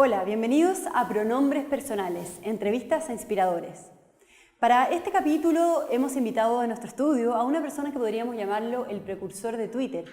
Hola, bienvenidos a Pronombres Personales, entrevistas a inspiradores. Para este capítulo hemos invitado a nuestro estudio a una persona que podríamos llamarlo el precursor de Twitter.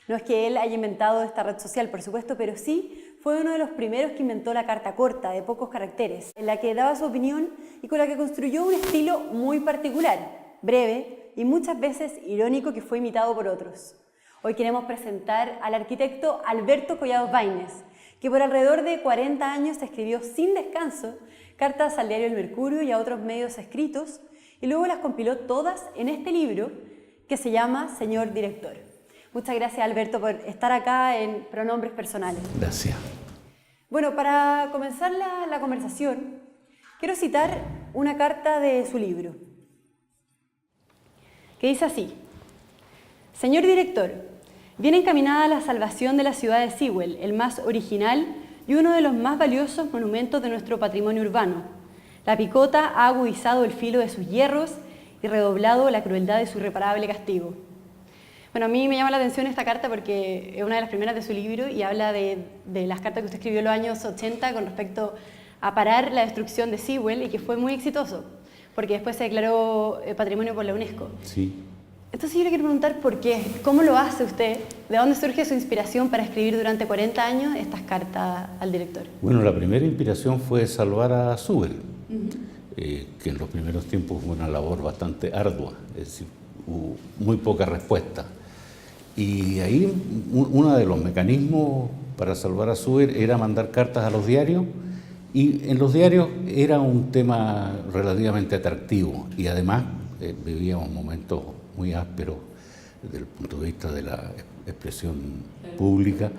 No es que él haya inventado esta red social, por supuesto, pero sí fue uno de los primeros que inventó la carta corta, de pocos caracteres, en la que daba su opinión y con la que construyó un estilo muy particular, breve y muchas veces irónico, que fue imitado por otros. Hoy queremos presentar al arquitecto Alberto Collado Baines, que por alrededor de 40 años escribió sin descanso cartas al diario El Mercurio y a otros medios escritos, y luego las compiló todas en este libro que se llama Señor Director. Muchas gracias, Alberto, por estar acá en Pronombres Personales. Gracias. Bueno, para comenzar la conversación, quiero citar una carta de su libro, que dice así: Señor Director, viene encaminada a la salvación de la ciudad de Sewell, el más original y uno de los más valiosos monumentos de nuestro patrimonio urbano. La picota ha agudizado el filo de sus hierros y redoblado la crueldad de su irreparable castigo. Bueno, a mí me llama la atención esta carta porque es una de las primeras de su libro y habla de las cartas que usted escribió en los años 80 con respecto a parar la destrucción de Sewell, y que fue muy exitoso, porque después se declaró patrimonio por la UNESCO. Sí. Entonces yo le quiero preguntar por qué, cómo lo hace usted, de dónde surge su inspiración para escribir durante 40 años estas cartas al director. Bueno, la primera inspiración fue salvar a Sewell, que en los primeros tiempos fue una labor bastante ardua, es decir, hubo muy poca respuesta. Y ahí uno de los mecanismos para salvar a Sewell era mandar cartas a los diarios, y en los diarios era un tema relativamente atractivo, y además vivíamos momentos muy ásperos desde el punto de vista de la expresión pública.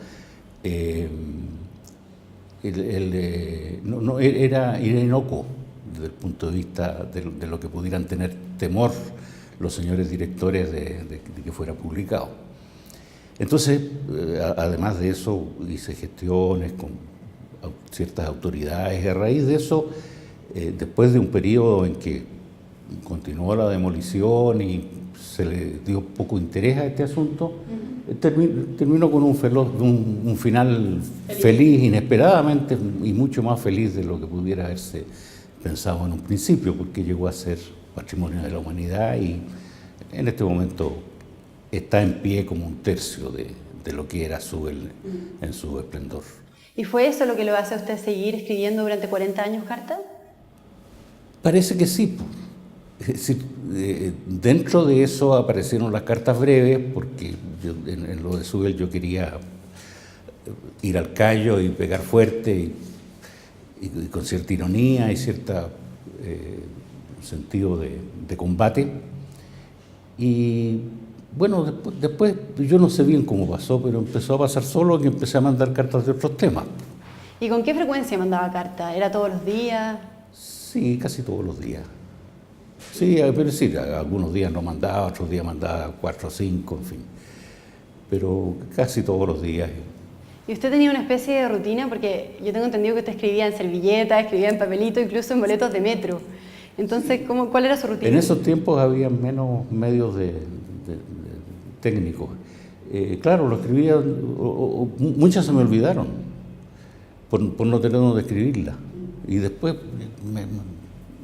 Era inocuo desde el punto de vista de lo que pudieran tener temor los señores directores de que fuera publicado. Entonces, además de eso, hice gestiones con ciertas autoridades, y a raíz de eso, después de un periodo en que continuó la demolición y se le dio poco interés a este asunto, terminó con un final feliz, inesperadamente, y mucho más feliz de lo que pudiera haberse pensado en un principio, porque llegó a ser patrimonio de la humanidad y en este momento está en pie como un tercio de lo que era Sewell en su esplendor. ¿Y fue eso lo que lo hace a usted seguir escribiendo durante 40 años cartas? Parece que sí. Es decir, dentro de eso aparecieron las cartas breves, porque en lo de Sewell yo quería ir al callo y pegar fuerte y con cierta ironía y cierto sentido de combate. Y bueno, después yo no sé bien cómo pasó, pero empezó a pasar solo, que empecé a mandar cartas de otros temas. ¿Y con qué frecuencia mandaba cartas? ¿Era todos los días? Sí, casi todos los días. Sí, pero sí, algunos días no mandaba, otros días mandaba 4 o 5, en fin. Pero casi todos los días. ¿Y usted tenía una especie de rutina? Porque yo tengo entendido que usted escribía en servilletas, escribía en papelito, incluso en boletos de metro. Entonces, ¿cuál era su rutina? En esos tiempos había menos medios técnicos. Claro, lo escribía, muchas se me olvidaron por no tener donde escribirlas. Y después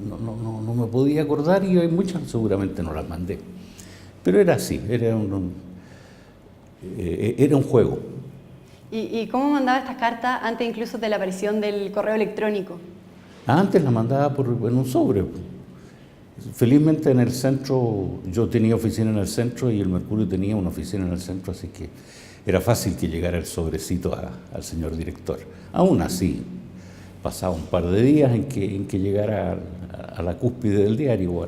no me podía acordar, y hay muchas seguramente no las mandé. Pero era así, era un juego. ¿Y cómo mandaba estas cartas antes incluso de la aparición del correo electrónico? Antes las mandaba en un sobre. Felizmente en el centro, yo tenía oficina en el centro y el Mercurio tenía una oficina en el centro, así que era fácil que llegara el sobrecito al señor director. Aún así, pasaba un par de días en que llegara a la cúspide del diario.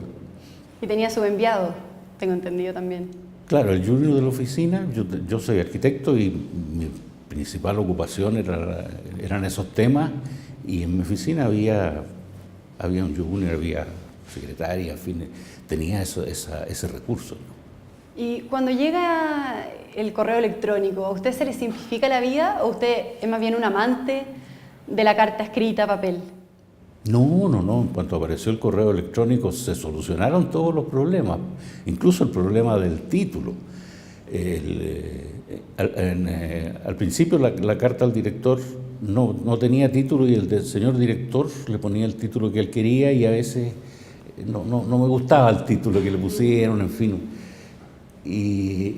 Y tenía subenviado, tengo entendido también. Claro, el junior de la oficina, yo soy arquitecto y mi principal ocupación eran esos temas, y en mi oficina había un junior, había secretaria, en fin, tenía ese recurso, ¿no? Y cuando llega el correo electrónico, ¿a usted se le simplifica la vida o usted es más bien un amante de la carta escrita a papel? No. En cuanto apareció el correo electrónico se solucionaron todos los problemas, incluso el problema del título. Al principio la carta al director no tenía título y el del señor director le ponía el título que él quería y a veces no me gustaba el título que le pusieron, en fin. Y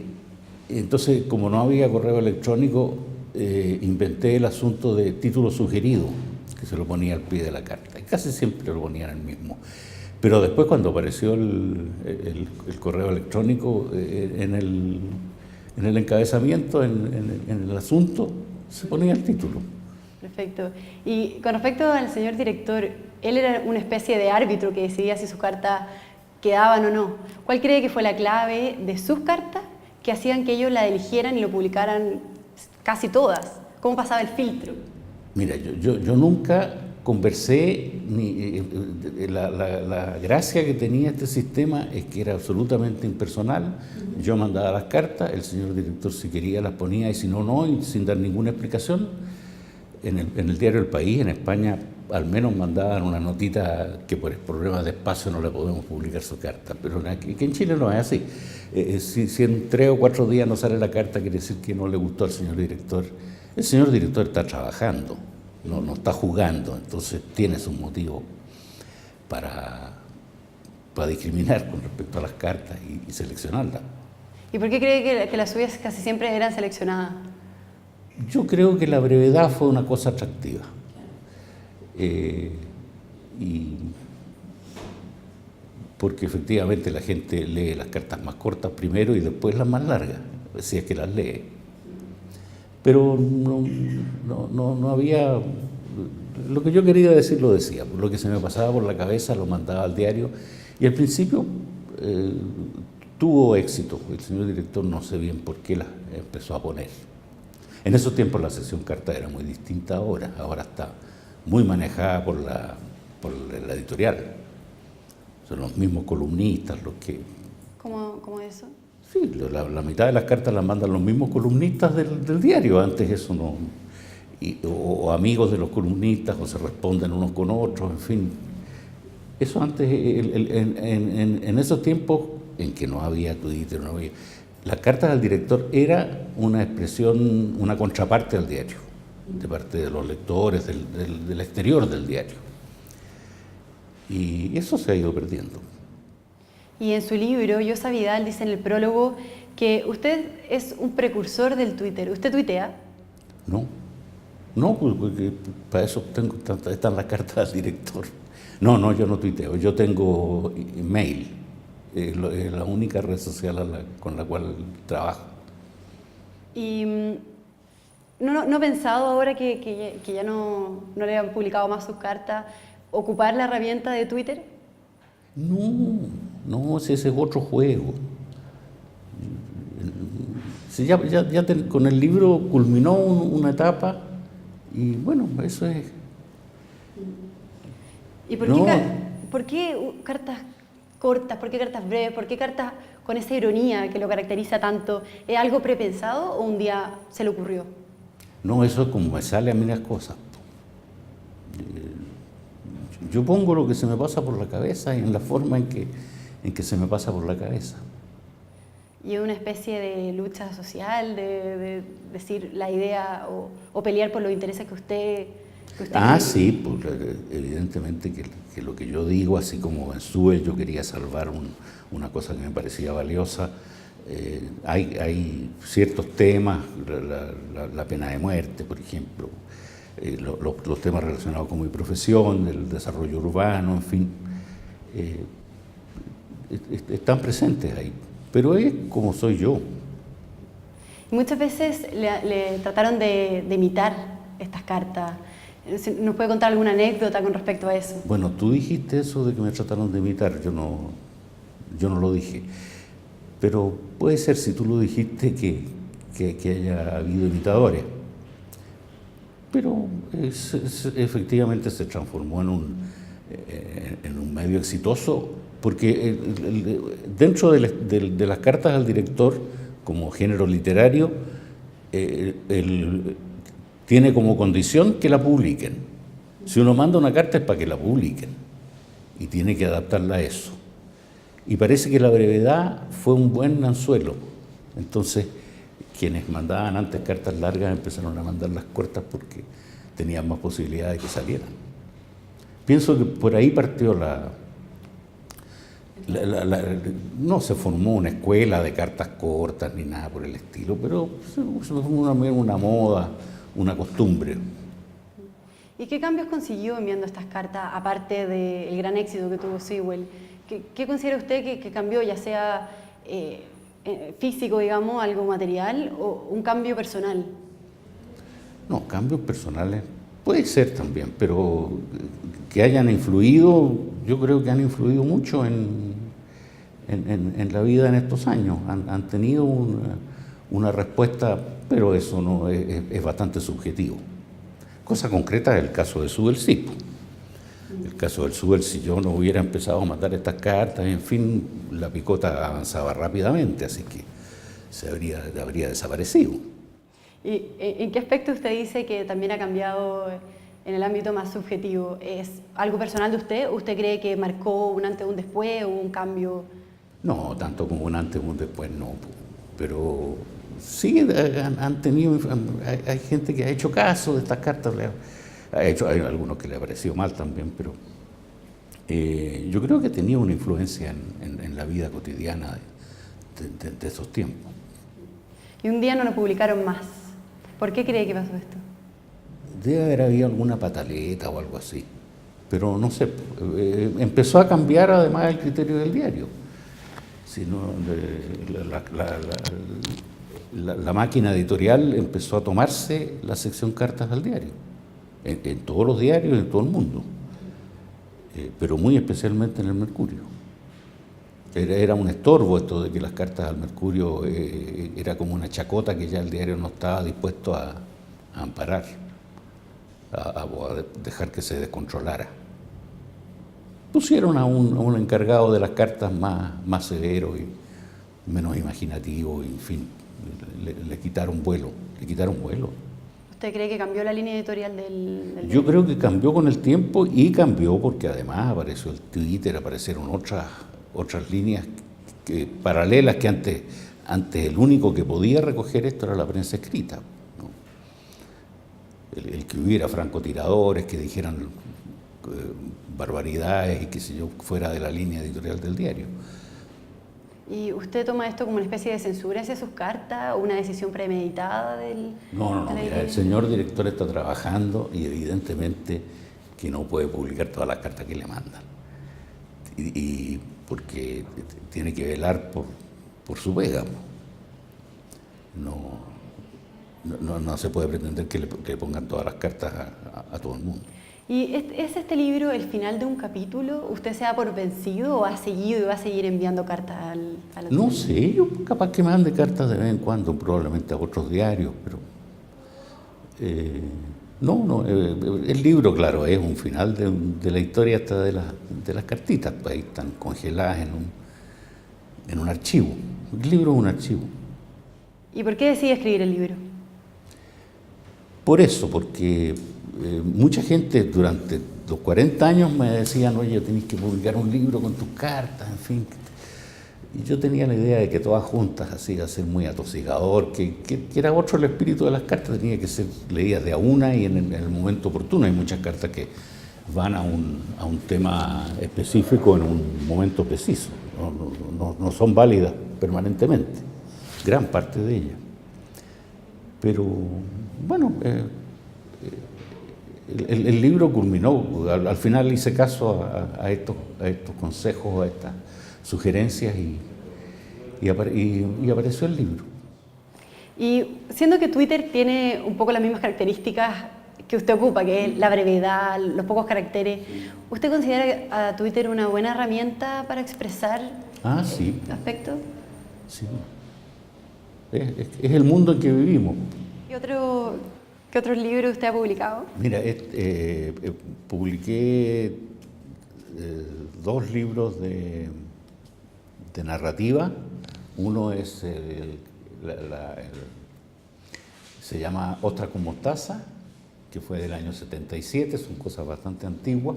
entonces, como no había correo electrónico, inventé el asunto de título sugerido, que se lo ponía al pie de la carta, y casi siempre lo ponían el mismo. Pero después, cuando apareció el correo electrónico en el encabezamiento, en el asunto, se ponía el título. Perfecto. Y con respecto al señor director, él era una especie de árbitro que decidía si sus cartas quedaban o no. ¿Cuál cree que fue la clave de sus cartas que hacían que ellos la eligieran y lo publicaran casi todas? ¿Cómo pasaba el filtro? Mira, yo nunca conversé, la gracia que tenía este sistema es que era absolutamente impersonal. Yo mandaba las cartas, el señor director si quería las ponía y si no, no, y sin dar ninguna explicación. En el diario El País, en España, al menos mandaban una notita que por problemas de espacio no le podemos publicar su carta, pero que en Chile no es así. Si en 3 o 4 días no sale la carta, quiere decir que no le gustó al señor director. El señor director está trabajando, no está jugando, entonces tiene sus motivos para discriminar con respecto a las cartas y seleccionarlas. ¿Y por qué cree que las suyas casi siempre eran seleccionadas? Yo creo que la brevedad fue una cosa atractiva. Y porque efectivamente la gente lee las cartas más cortas primero y después las más largas, si es que las lee. Pero no había... Lo que yo quería decir lo decía, lo que se me pasaba por la cabeza lo mandaba al diario y al principio tuvo éxito. El señor director no sé bien por qué las empezó a poner. En esos tiempos la sección carta era muy distinta ahora está muy manejada por la editorial. Son los mismos columnistas los que... ¿Cómo eso? Sí, la mitad de las cartas las mandan los mismos columnistas del diario, antes eso no... o amigos de los columnistas, o se responden unos con otros, en fin. Eso antes, en esos tiempos en que no había Twitter, no había... Las cartas al director era una expresión, una contraparte al diario, de parte de los lectores, del exterior del diario. Y eso se ha ido perdiendo. Y en su libro, Yosa Vidal dice en el prólogo que usted es un precursor del Twitter. ¿Usted tuitea? No, porque para eso están las cartas al director. No, yo no tuiteo, yo tengo mail. Es la única red social con la cual trabajo. ¿Y no ha pensado ahora que ya no le han publicado más sus cartas, ocupar la herramienta de Twitter? No, ese es otro juego. Si con el libro culminó una etapa y bueno, eso es. ¿Y por qué cartas cortas? ¿Por qué cartas breves? ¿Por qué cartas con esa ironía que lo caracteriza tanto? ¿Es algo prepensado o un día se le ocurrió? No, eso es como me sale a mí las cosas. Yo pongo lo que se me pasa por la cabeza y en la forma en que se me pasa por la cabeza. ¿Y es una especie de lucha social, de decir la idea o pelear por los intereses que usted sí, pues, evidentemente que lo que yo digo, así como en Suez yo quería salvar una cosa que me parecía valiosa, hay ciertos temas, la pena de muerte, por ejemplo, los temas relacionados con mi profesión, el desarrollo urbano, en fin, están presentes ahí, pero es como soy yo. Muchas veces le trataron de imitar estas cartas. ¿Nos puede contar alguna anécdota con respecto a eso? Bueno, tú dijiste eso de que me trataron de imitar, yo no lo dije. Pero puede ser, si tú lo dijiste, que haya habido imitadores. Pero efectivamente se transformó en un medio exitoso, porque dentro de las cartas al director, como género literario, tiene como condición que la publiquen. Si uno manda una carta es para que la publiquen y tiene que adaptarla a eso. Y parece que la brevedad fue un buen anzuelo Entonces, quienes mandaban antes cartas largas empezaron a mandar las cortas porque tenían más posibilidades de que salieran. Pienso que por ahí partió no se formó una escuela de cartas cortas ni nada por el estilo, pero fue una moda, una costumbre. ¿Y qué cambios consiguió enviando estas cartas, aparte del gran éxito que tuvo Sewell? ¿Qué considera usted que cambió, ya sea físico, digamos, algo material, o un cambio personal? No, cambios personales puede ser también, pero que hayan influido, yo creo que han influido mucho en la vida en estos años. Han tenido una respuesta, pero eso no es bastante subjetivo. Cosa concreta es el caso de Sewell, sí. El caso del Sewell, si yo no hubiera empezado a mandar estas cartas, en fin, la picota avanzaba rápidamente, así que habría desaparecido. ¿Y en qué aspecto usted dice que también ha cambiado en el ámbito más subjetivo? ¿Es algo personal de usted? ¿Usted cree que marcó un antes o un después o un cambio? No, tanto como un antes o un después no, pero sí han tenido, hay gente que ha hecho caso de estas cartas, hay algunos que le ha parecido mal también, pero yo creo que tenía una influencia en la vida cotidiana de esos tiempos. Y un día no lo publicaron más. ¿Por qué cree que pasó esto? Debe haber habido alguna pataleta o algo así, pero no sé, empezó a cambiar además el criterio del diario. Sino la máquina editorial empezó a tomarse la sección cartas al diario, en todos los diarios, en todo el mundo, pero muy especialmente en el Mercurio. Era un estorbo esto de que las cartas al Mercurio era como una chacota que ya el diario no estaba dispuesto a amparar, a dejar que se descontrolara. Pusieron a un encargado de las cartas más severo y menos imaginativo, y en fin, le quitaron vuelo, ¿Usted cree que cambió la línea editorial del Yo creo que cambió con el tiempo y cambió porque además apareció el Twitter, aparecieron otras líneas paralelas que antes el único que podía recoger esto era la prensa escrita, ¿no? El que hubiera francotiradores, que dijeran barbaridades y qué sé yo, fuera de la línea editorial del diario. ¿Y usted toma esto como una especie de censura hacia sus cartas o una decisión premeditada del...? No, mira, el señor director está trabajando y evidentemente que no puede publicar todas las cartas que le mandan. Y porque tiene que velar por su pega. No se puede pretender que le pongan todas las cartas a todo el mundo. ¿Y es este libro el final de un capítulo? ¿Usted se da por vencido o ha seguido y va a seguir enviando cartas a los No sé, yo capaz que mande cartas de vez en cuando, probablemente a otros diarios, pero el libro, claro, es un final de la historia hasta de las cartitas, pues ahí están congeladas en un archivo. El libro es un archivo. ¿Y por qué decide escribir el libro? Por eso, porque mucha gente durante los 40 años me decían, oye, tenés que publicar un libro con tus cartas, en fin. Y yo tenía la idea de que todas juntas así iba a ser muy atosigador, que era otro el espíritu de las cartas, tenía que ser leídas de a una y en el momento oportuno. Hay muchas cartas que van a un tema específico en un momento preciso, no son válidas permanentemente, gran parte de ellas. Pero bueno, el libro culminó, al final hice caso a estos consejos, a estas sugerencias y apareció el libro. Y siendo que Twitter tiene un poco las mismas características que usted ocupa, que es la brevedad, los pocos caracteres, ¿usted considera a Twitter una buena herramienta para expresar sí. aspectos? Sí. Es el mundo en que vivimos. ¿Qué otros libros usted ha publicado? Mira, publiqué 2 libros de narrativa. Uno es se llama Ostras con mostaza, que fue del año 77, son cosas bastante antiguas,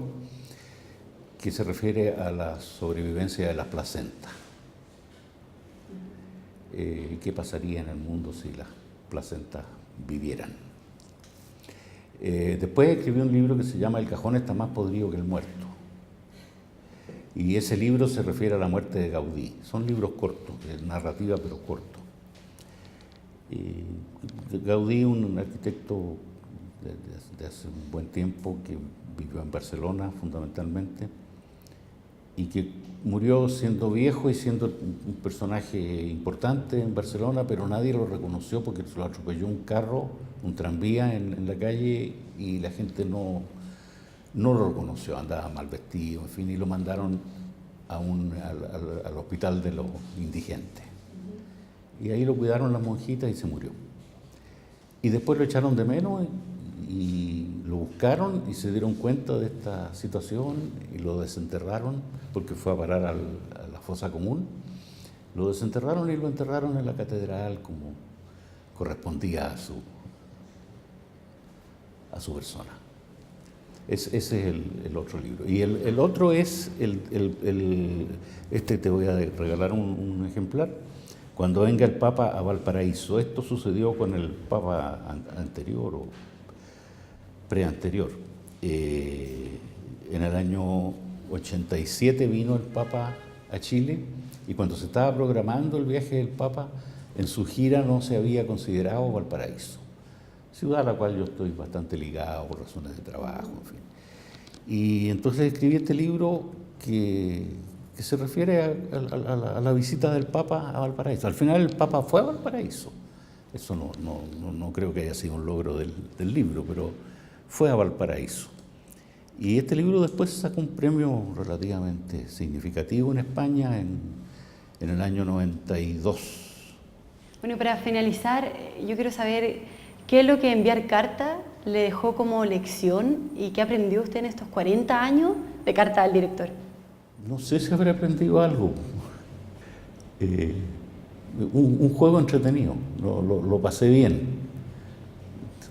que se refiere a la sobrevivencia de las placentas. qué pasaría en el mundo si las placentas vivieran. Después escribí un libro que se llama El cajón está más podrido que el muerto. Y ese libro se refiere a la muerte de Gaudí. Son libros cortos, de narrativa pero cortos. Gaudí, un arquitecto de hace un buen tiempo que vivió en Barcelona fundamentalmente y que murió siendo viejo y siendo un personaje importante en Barcelona, pero nadie lo reconoció porque se lo atropelló un carro, un tranvía en la calle y la gente no lo reconoció, andaba mal vestido, en fin, y lo mandaron al hospital de los indigentes. Y ahí lo cuidaron las monjitas y se murió. Y después lo echaron de menos y lo buscaron y se dieron cuenta de esta situación y lo desenterraron porque fue a parar a la fosa común. Lo desenterraron y lo enterraron en la catedral como correspondía a su persona. Ese es el otro libro. Y el otro es, te voy a regalar un ejemplar, Cuando venga el Papa a Valparaíso. Esto sucedió con el Papa anterior o preanterior. En el año 87 vino el Papa a Chile y cuando se estaba programando el viaje del Papa, en su gira no se había considerado Valparaíso, ciudad a la cual yo estoy bastante ligado por razones de trabajo, en fin. Y entonces escribí este libro que se refiere a la visita del Papa a Valparaíso. Al final el Papa fue a Valparaíso. Eso no creo que haya sido un logro del libro, pero fue a Valparaíso. Y este libro después sacó un premio relativamente significativo en España en el año 92. Bueno, y para finalizar, yo quiero saber qué es lo que enviar carta le dejó como lección y qué aprendió usted en estos 40 años de Carta al Director. No sé si habré aprendido algo. Un juego entretenido, lo pasé bien.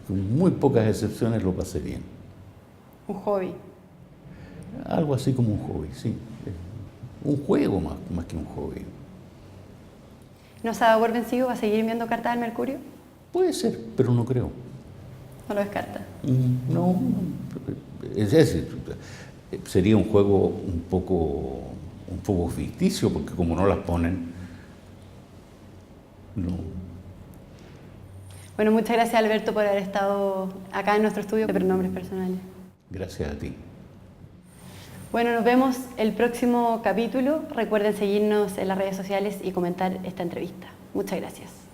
Con muy pocas excepciones lo pasé bien. Un hobby. Algo así como un hobby, sí. Un juego más que un hobby. ¿No se va a dar por vencido? ¿Va a seguir enviando cartas al Mercurio? Puede ser, pero no creo. ¿No lo descarta? No, es decir, sería un juego un poco ficticio, porque como no las ponen, no. Bueno, muchas gracias, Alberto, por haber estado acá en nuestro estudio de Pronombres Personales. Gracias a ti. Bueno, nos vemos el próximo capítulo. Recuerden seguirnos en las redes sociales y comentar esta entrevista. Muchas gracias.